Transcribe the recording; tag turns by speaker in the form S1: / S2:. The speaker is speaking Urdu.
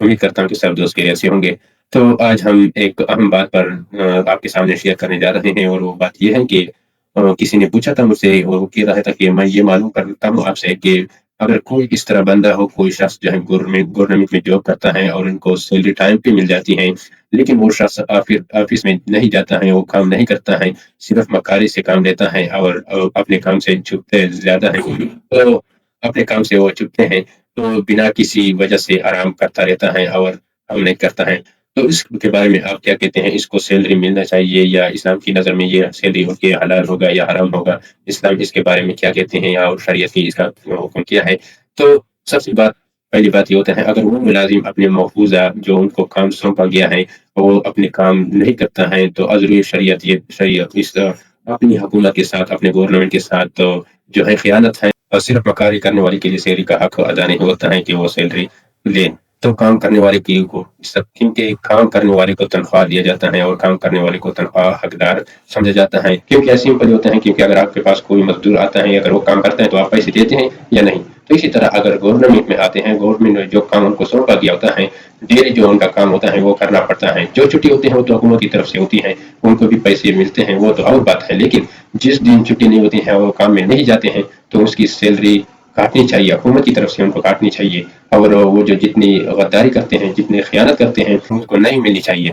S1: امید کرتا ہوں کہ سب دوست خیریت سے ہوں گے۔ تو آج ہم ایک اہم بات پر آپ کے سامنے شیئر کرنے جا رہے ہیں، اور وہ بات یہ ہے کہ کسی نے پوچھا تھا مجھ سے، اور وہ کہہ رہا تھا کہ میں یہ معلوم کرتا ہوں آپ سے کہ اگر کوئی اس طرح بندہ ہو، کوئی شخص جو ہے گورنمنٹ میں جاب کرتا ہے اور ان کو سیلری ٹائم پہ مل جاتی ہے، لیکن وہ شخص آفس میں نہیں جاتا ہے، وہ کام نہیں کرتا ہے، صرف مکاری سے کام لیتا ہے اور اپنے کام سے چھپتے زیادہ ہے، تو اپنے کام سے وہ چھپتے ہیں، تو بنا کسی وجہ سے آرام کرتا رہتا ہے اور کام نہیں کرتا ہے۔ تو اس کے بارے میں آپ کیا کہتے ہیں؟ اس کو سیلری ملنا چاہیے، یا اسلام کی نظر میں یہ سیلری ہو کے حلال ہوگا یا حرام ہوگا؟ اسلام اس کے بارے میں کیا کہتے ہیں، یا اور شریعت کی اس کا حکم کیا ہے؟ تو سب سے پہلی بات یہ ہوتا ہے، اگر وہ ملازم اپنے محفوظہ جو ان کو کام سونپا گیا ہے وہ اپنے کام نہیں کرتا ہے، تو عذری شریعت اس اپنی حکومت کے ساتھ، اپنے گورنمنٹ کے ساتھ تو جو ہے خیانت ہے، اور صرف مکاری کرنے والے کے لیے سیلری کا حق ادا نہیں ہوتا ہے کہ وہ سیلری لے۔ تو کام کرنے والے کی کو کیونکہ کام کرنے والے کو تنخواہ دیا جاتا ہے، اور کام کرنے والے کو تنخواہ حقدار سمجھا جاتا ہے، کیونکہ ایسے سمپل ہوتا ہے، کیونکہ اگر آپ کے پاس کوئی مزدور آتا ہے، اگر وہ کام کرتا ہے تو آپ پیسے دیتے ہیں یا نہیں؟ تو اسی طرح اگر گورنمنٹ میں آتے ہیں، گورنمنٹ میں جو کام ان کو سونپا گیا ہوتا ہے، ڈیلی جو ان کا کام ہوتا ہے وہ کرنا پڑتا ہے، جو چھٹی ہوتی ہے وہ تو حکومت کی طرف سے ہوتی ہے، ان کو بھی پیسے ملتے ہیں، وہ تو اور بات ہے، لیکن جس دن چھٹی نہیں ہوتی ہے، وہ کام میں نہیں جاتے ہیں، تو اس کی سیلری کاٹنی چاہیے، حکومت کی طرف سے ان کو کاٹنی چاہیے، اور وہ جو جتنی غداری کرتے ہیں، جتنی خیانت کرتے ہیں، ان کو نہیں ملنی چاہیے۔